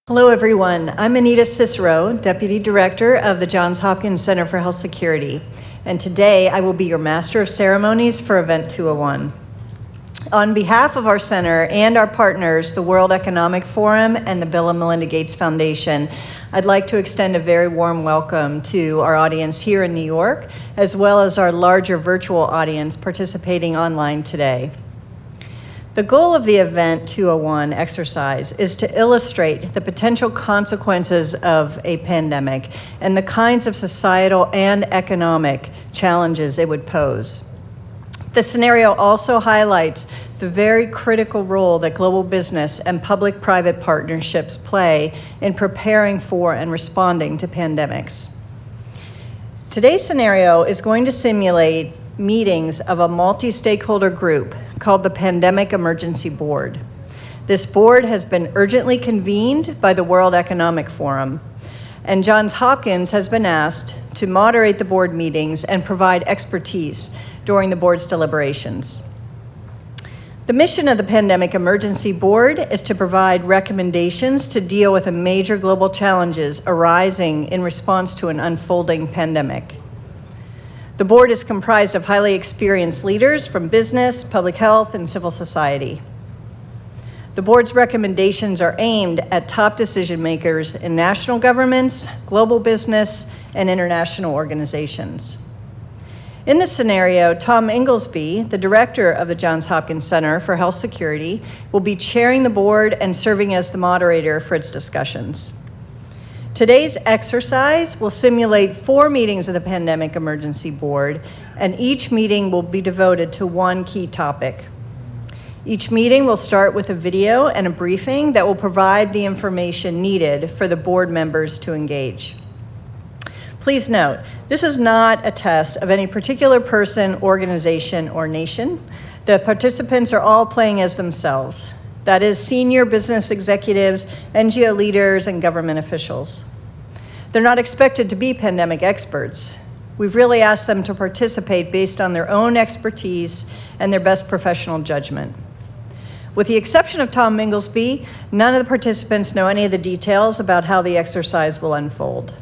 Hello, everyone. I'm Anita Cicero, Deputy Director of the Johns Hopkins Center for Health Security, and today I will be your Master of Ceremonies for Event 201. On behalf of our center and our partners, the World Economic Forum and the Bill and Melinda Gates Foundation, I'd like to extend a very warm welcome to our audience here in New York, as well as our larger virtual audience participating online today. The goal of the Event 201 exercise is to illustrate the potential consequences of a pandemic and the kinds of societal and economic challenges it would pose. The scenario also highlights the very critical role that global business and public-private partnerships play in preparing for and responding to pandemics. Today's scenario is going to simulate meetings of a multi-stakeholder group called the Pandemic Emergency Board. This board has been urgently convened by the World Economic Forum, and Johns Hopkins has been asked to moderate the board meetings and provide expertise during the board's deliberations. The mission of the Pandemic Emergency Board is to provide recommendations to deal with the major global challenges arising in response to an unfolding pandemic. The board is comprised of highly experienced leaders from business, public health, and civil society. The board's recommendations are aimed at top decision makers in national governments, global business, and international organizations. In this scenario, Tom Inglesby, the director of the Johns Hopkins Center for Health Security, will be chairing the board and serving as the moderator for its discussions. Today's exercise will simulate 4 meetings of the Pandemic Emergency Board, and each meeting will be devoted to one key topic. Each meeting will start with a video and a briefing that will provide the information needed for the board members to engage. Please note, this is not a test of any particular person, organization, or nation. The participants are all playing as themselves. That is, senior business executives, NGO leaders, and government officials. They're not expected to be pandemic experts. We've really asked them to participate based on their own expertise and their best professional judgment. With the exception of Tom Inglesby, none of the participants know any of the details about how the exercise will unfold.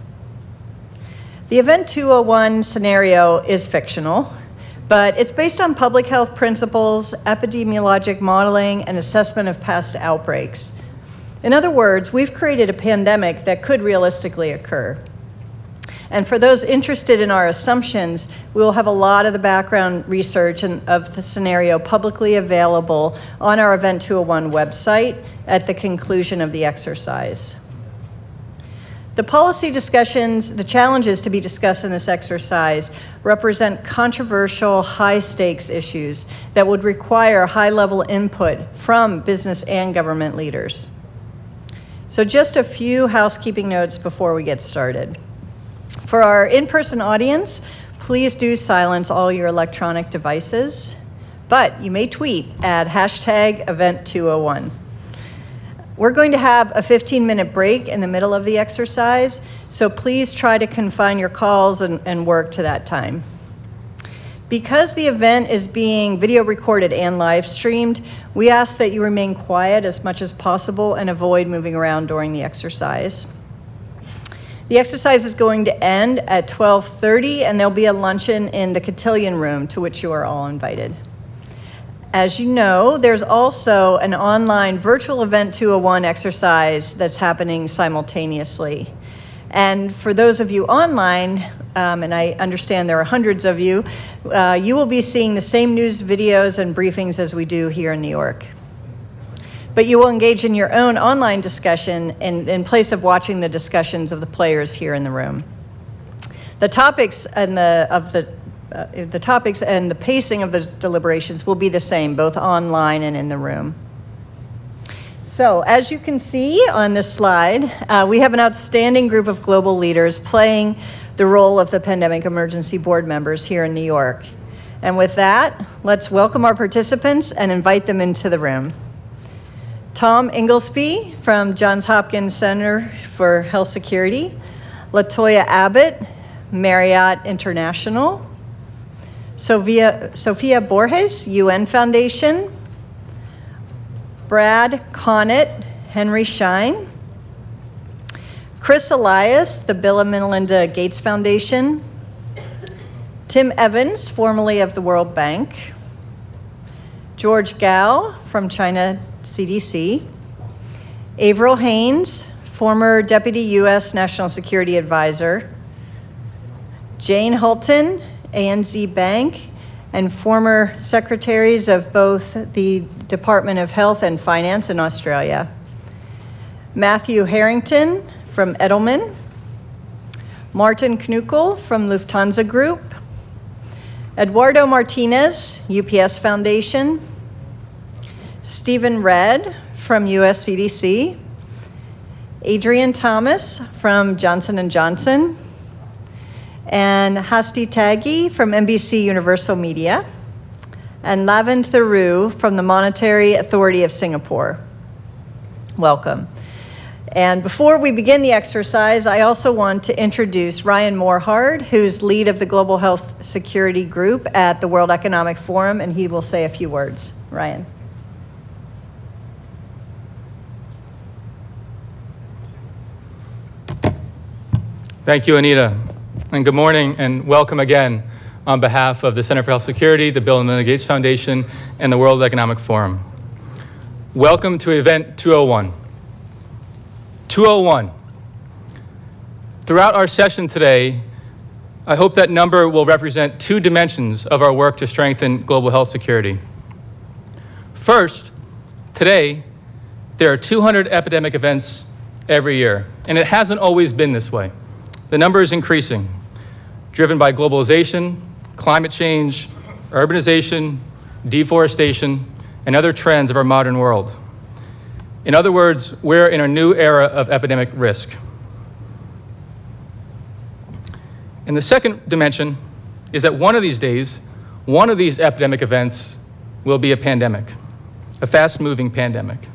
The Event 201 scenario is fictional, but it's based on public health principles, epidemiologic modeling, and assessment of past outbreaks. In other words, we've created a pandemic that could realistically occur. And for those interested in our assumptions, we will have a lot of the background research of the scenario publicly available on our Event 201 website at the conclusion of the exercise. The policy discussions, the challenges to be discussed in this exercise represent controversial, high-stakes issues that would require high-level input from business and government leaders. So just a few housekeeping notes before we get started. For our in-person audience, please do silence all your electronic devices, but you may tweet at #Event201. We're going to have a 15-minute break in the middle of the exercise, so please try to confine your calls and work to that time. Because the event is being video recorded and live streamed, we ask that you remain quiet as much as possible and avoid moving around during the exercise. The exercise is going to end at 12:30, and there'll be a luncheon in the cotillion room to which you are all invited. As you know, there's also an online virtual Event 201 exercise that's happening simultaneously. And for those of you online, and I understand there are hundreds of you, you will be seeing the same news videos and briefings as we do here in New York. But you will engage in your own online discussion in place of watching the discussions of the players here in the room. The topics and the topics and the pacing of the deliberations will be the same, both online and in the room. So, as you can see on this slide, we have an outstanding group of global leaders playing the role of the Pandemic Emergency Board members here in New York. And with that, let's welcome our participants and invite them into the room. Tom Inglesby from Johns Hopkins Center for Health Security, Latoya Abbott, Marriott International, Sophia Borges, UN Foundation, Brad Connett, Henry Schein, Chris Elias, the Bill and Melinda Gates Foundation. Tim Evans, formerly of the World Bank. George Gao from China CDC. Avril Haines, former Deputy U.S. National Security Advisor. Jane Hulton, ANZ Bank, and former secretaries of both the Department of Health and Finance in Australia. Matthew Harrington from Edelman. Martin Knuckle from Lufthansa Group. Eduardo Martinez, UPS Foundation. Stephen Redd from US CDC. Adrian Thomas from Johnson & Johnson. And Hasti Taghi from NBC Universal Media. And Lavin Theroux from the Monetary Authority of Singapore. Welcome. And before we begin the exercise, I also want to introduce Ryan Morhard, who's lead of the Global Health Security Group at the World Economic Forum, and he will say a few words. Ryan. Thank you, Anita. And good morning and welcome again on behalf of the Center for Health Security, the Bill and Melinda Gates Foundation, and the World Economic Forum. Welcome to event 201. 201. Throughout our session today, I hope that number will represent two dimensions of our work to strengthen global health security. First, today, there are 200 epidemic events every year, and it hasn't always been this way. The number is increasing, driven by globalization, climate change, urbanization, deforestation, and other trends of our modern world. In other words, we're in a new era of epidemic risk. And the second dimension is that one of these days, one of these epidemic events will be a pandemic, a fast-moving pandemic.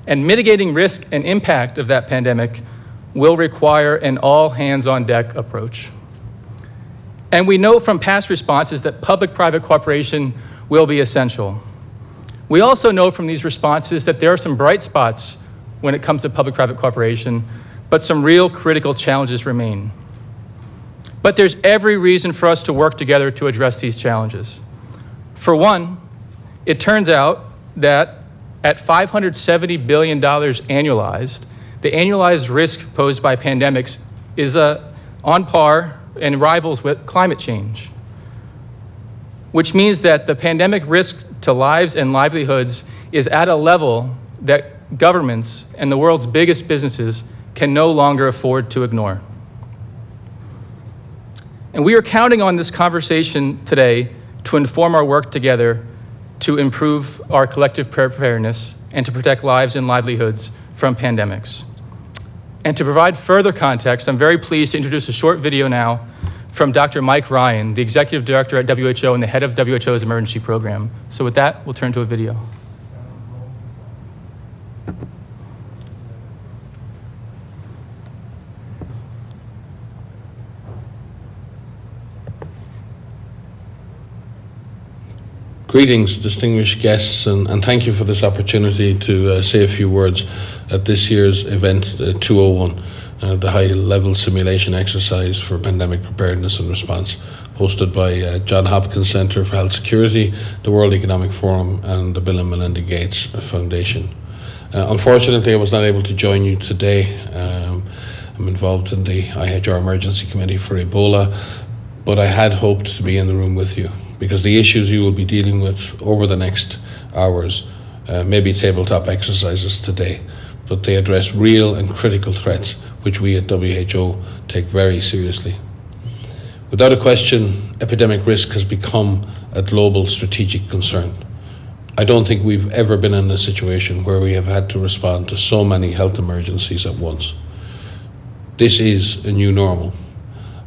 And mitigating risk and impact of that pandemic will require an all-hands-on-deck approach. And we know from past responses that public-private cooperation will be essential. We also know from these responses that there are some bright spots when it comes to public-private cooperation, but some real critical challenges remain. But there's every reason for us to work together to address these challenges. For one, it turns out that at $570 billion annualized, the annualized risk posed by pandemics is on par and rivals with climate change, which means that the pandemic risk to lives and livelihoods is at a level that governments and the world's biggest businesses can no longer afford to ignore. And we are counting on this conversation today to inform our work together to improve our collective preparedness and to protect lives and livelihoods from pandemics. And to provide further context, I'm very pleased to introduce a short video now from Dr. Mike Ryan, the Executive Director at WHO and the head of WHO's emergency program. So with that, we'll turn to a video. Greetings, distinguished guests, and thank you for this opportunity to say a few words at this year's event 201. The high-level simulation exercise for pandemic preparedness and response, hosted by Johns Hopkins Center for Health Security, the World Economic Forum, and the Bill and Melinda Gates Foundation. Unfortunately, I was not able to join you today. I'm involved in the IHR Emergency Committee for Ebola, but I had hoped to be in the room with you, because the issues you will be dealing with over the next hours may be tabletop exercises today, but they address real and critical threats which we at WHO take very seriously. Without a question, epidemic risk has become a global strategic concern. I don't think we've ever been in a situation where we have had to respond to so many health emergencies at once. This is a new normal.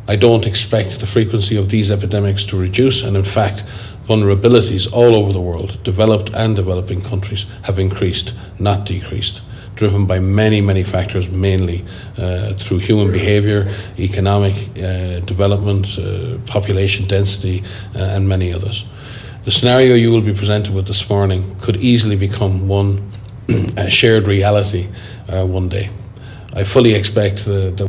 I don't expect the frequency of these epidemics to reduce, and in fact, vulnerabilities all over the world, developed and developing countries, have increased, not decreased, driven by many, many factors, mainly through human behavior, economic development, population density, and many others. The scenario you will be presented with this morning could easily become a shared reality one day. I fully expect that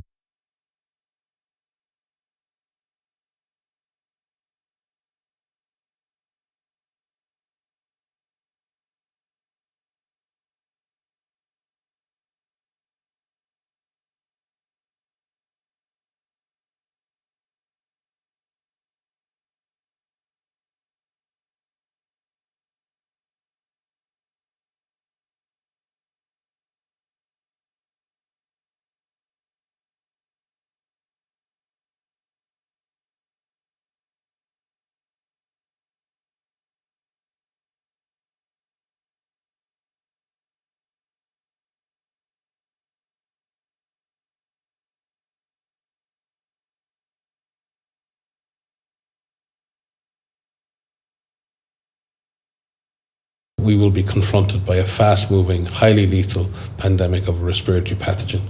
we will be confronted by a fast-moving, highly lethal pandemic of a respiratory pathogen.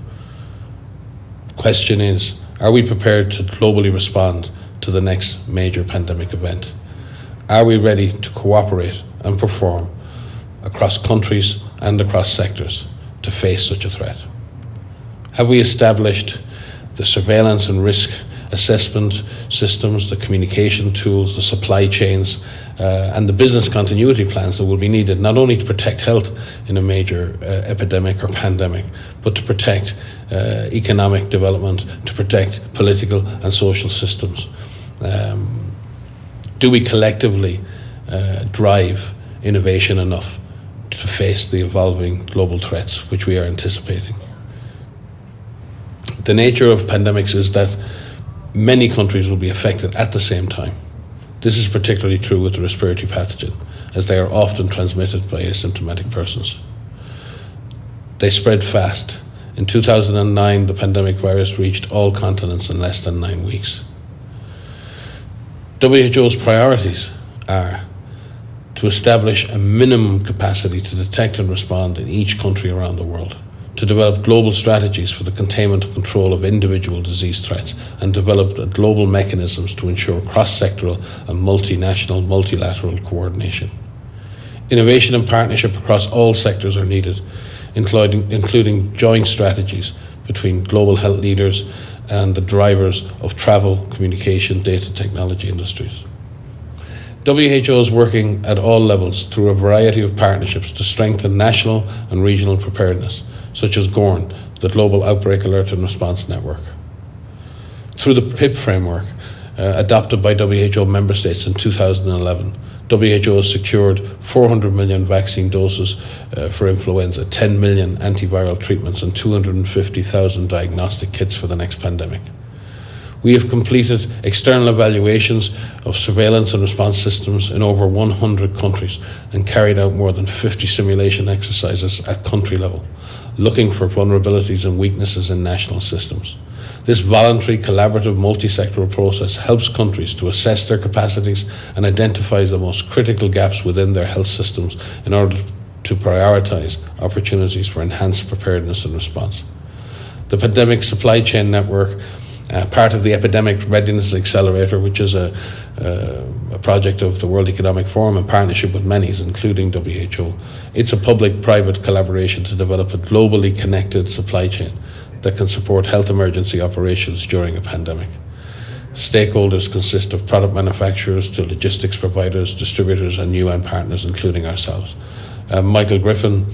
The question is, are we prepared to globally respond to the next major pandemic event? Are we ready to cooperate and perform across countries and across sectors to face such a threat? Have we established the surveillance and risk assessment systems, the communication tools, the supply chains, and the business continuity plans that will be needed not only to protect health in a major epidemic or pandemic, but to protect economic development, to protect political and social systems? Do we collectively drive innovation enough to face the evolving global threats which we are anticipating? The nature of pandemics is that many countries will be affected at the same time. This is particularly true with the respiratory pathogen, as they are often transmitted by asymptomatic persons. They spread fast. In 2009, the pandemic virus reached all continents in less than 9 weeks. WHO's priorities are to establish a minimum capacity to detect and respond in each country around the world, to develop global strategies for the containment and control of individual disease threats, and develop global mechanisms to ensure cross-sectoral and multinational, multilateral coordination. Innovation and partnership across all sectors are needed, including joint strategies between global health leaders and the drivers of travel, communication, data technology industries. WHO is working at all levels through a variety of partnerships to strengthen national and regional preparedness, such as GORN, the Global Outbreak Alert and Response Network. Through the PIP framework, adopted by WHO member states in 2011, WHO has secured 400 million vaccine doses for influenza, 10 million antiviral treatments, and 250,000 diagnostic kits for the next pandemic. We have completed external evaluations of surveillance and response systems in over 100 countries and carried out more than 50 simulation exercises at country level, looking for vulnerabilities and weaknesses in national systems. This voluntary, collaborative, multi-sectoral process helps countries to assess their capacities and identifies the most critical gaps within their health systems in order to prioritise opportunities for enhanced preparedness and response. The Pandemic Supply Chain Network, part of the Epidemic Readiness Accelerator, which is a project of the World Economic Forum in partnership with many, including WHO. It's a public-private collaboration to develop a globally connected supply chain that can support health emergency operations during a pandemic. Stakeholders consist of product manufacturers to logistics providers, distributors, and UN partners, including ourselves. Michael Griffin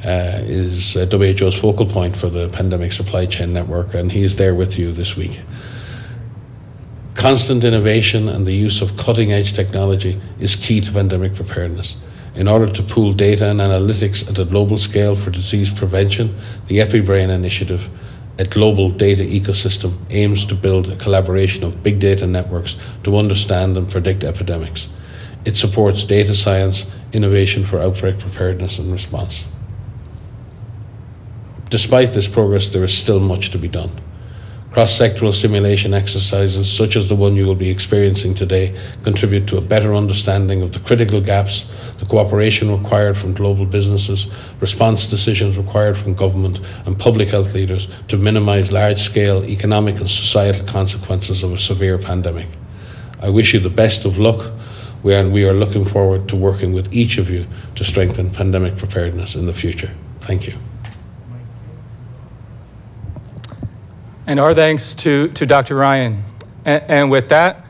is WHO's focal point for the Pandemic Supply Chain Network, and he is there with you this week. Constant innovation and the use of cutting-edge technology is key to pandemic preparedness. In order to pool data and analytics at a global scale for disease prevention, the EpiBrain initiative, a global data ecosystem, aims to build a collaboration of big data networks to understand and predict epidemics. It supports data science, innovation for outbreak preparedness and response. Despite this progress, there is still much to be done. Cross-sectoral simulation exercises, such as the one you will be experiencing today, contribute to a better understanding of the critical gaps, the cooperation required from global businesses, response decisions required from government and public health leaders to minimize large-scale economic and societal consequences of a severe pandemic. I wish you the best of luck, and we are looking forward to working with each of you to strengthen pandemic preparedness in the future. Thank you. And our thanks to Dr. Ryan. And with that,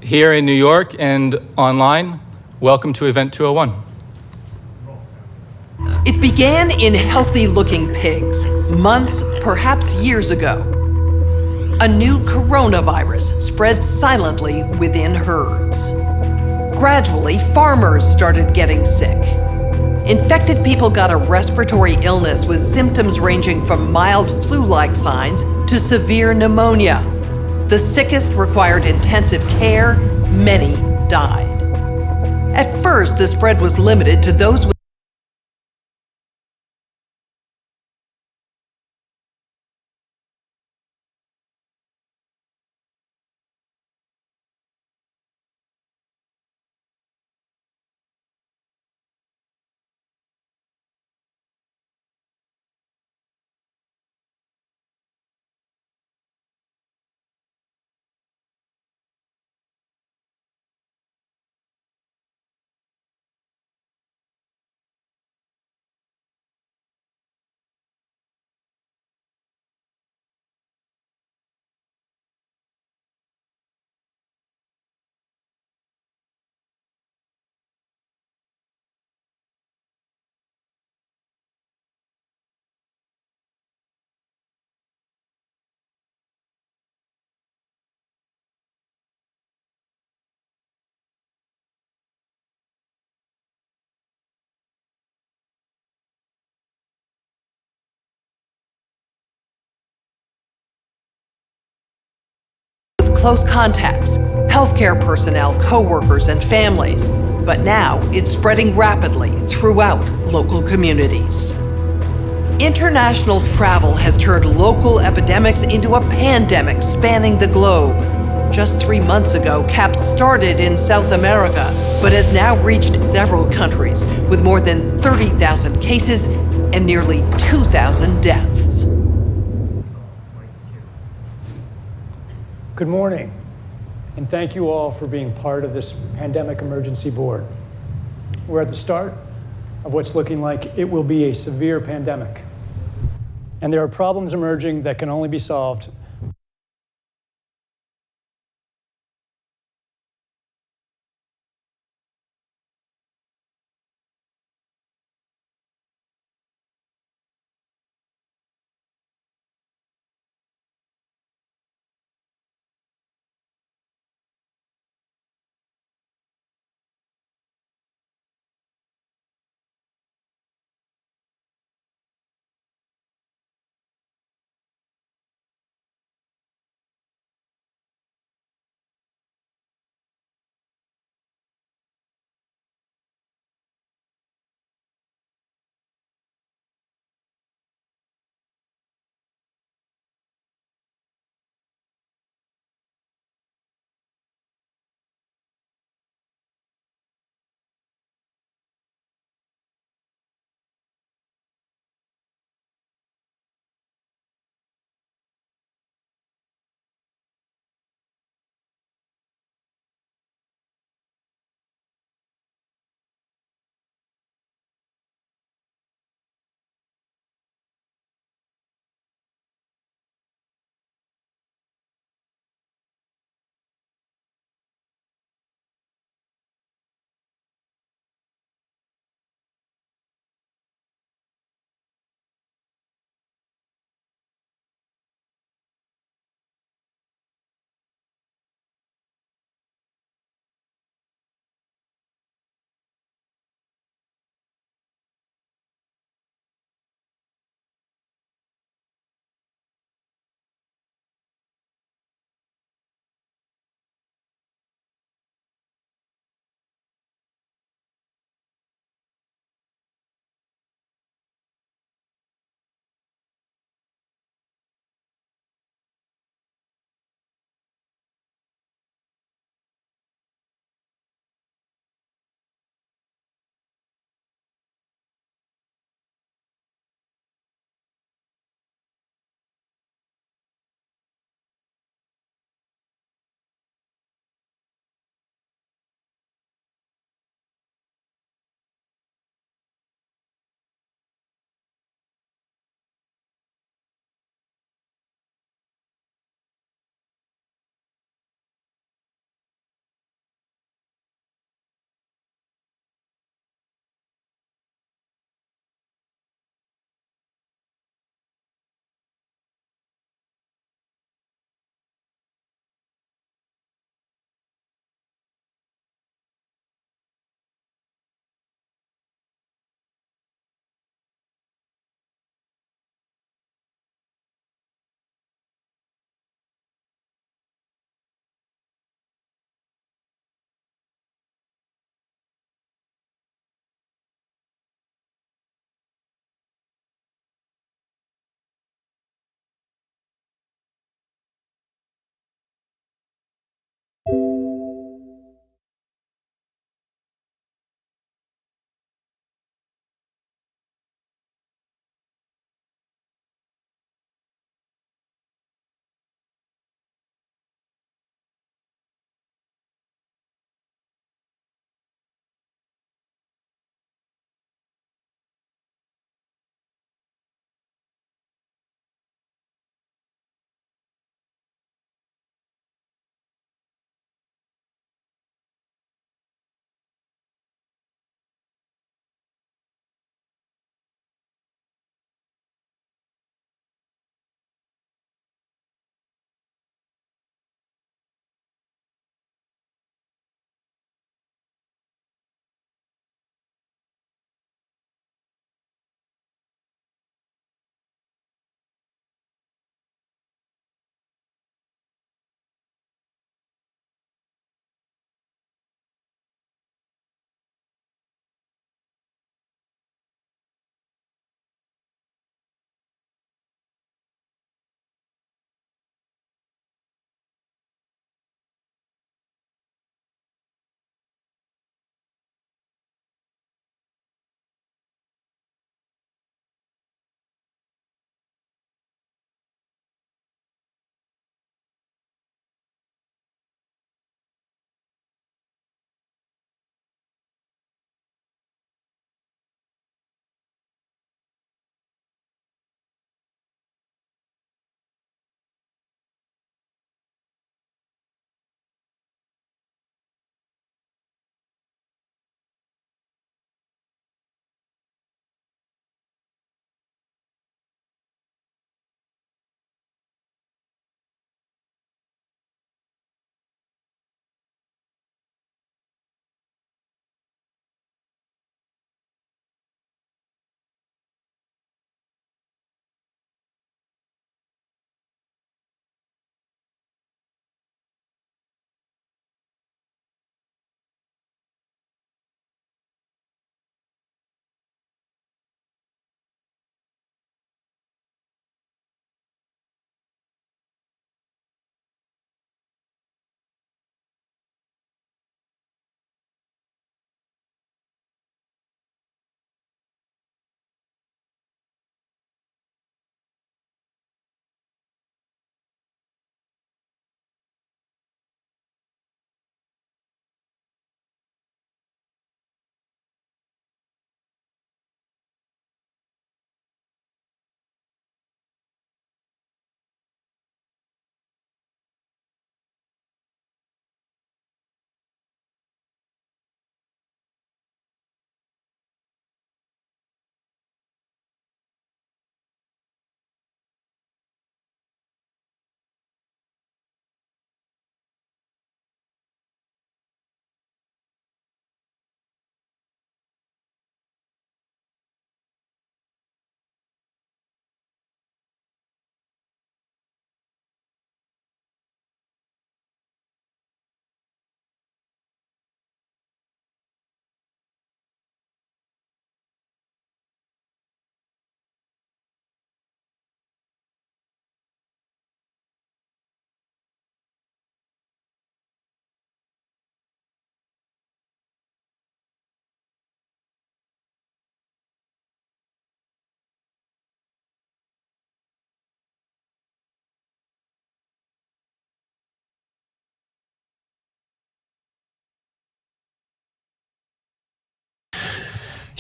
here in New York and online, welcome to Event 201. It began in healthy-looking pigs, months, perhaps years ago. A new coronavirus spread silently within herds. Gradually, farmers started getting sick. Infected people got a respiratory illness with symptoms ranging from mild flu-like signs to severe pneumonia. The sickest required intensive care. Many died. At first, the spread was limited to those with close contacts, healthcare personnel, co-workers, and families. But now it's spreading rapidly throughout local communities. International travel has turned local epidemics into a pandemic spanning the globe. Just 3 months ago, CAPS started in South America, but has now reached several countries with more than 30,000 cases and nearly 2,000 deaths. Good morning, and thank you all for being part of this Pandemic Emergency Board. We're at the start of what's looking like it will be a severe pandemic, and there are problems emerging that can only be solved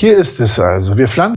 Hier ist es also. Wir pflanzen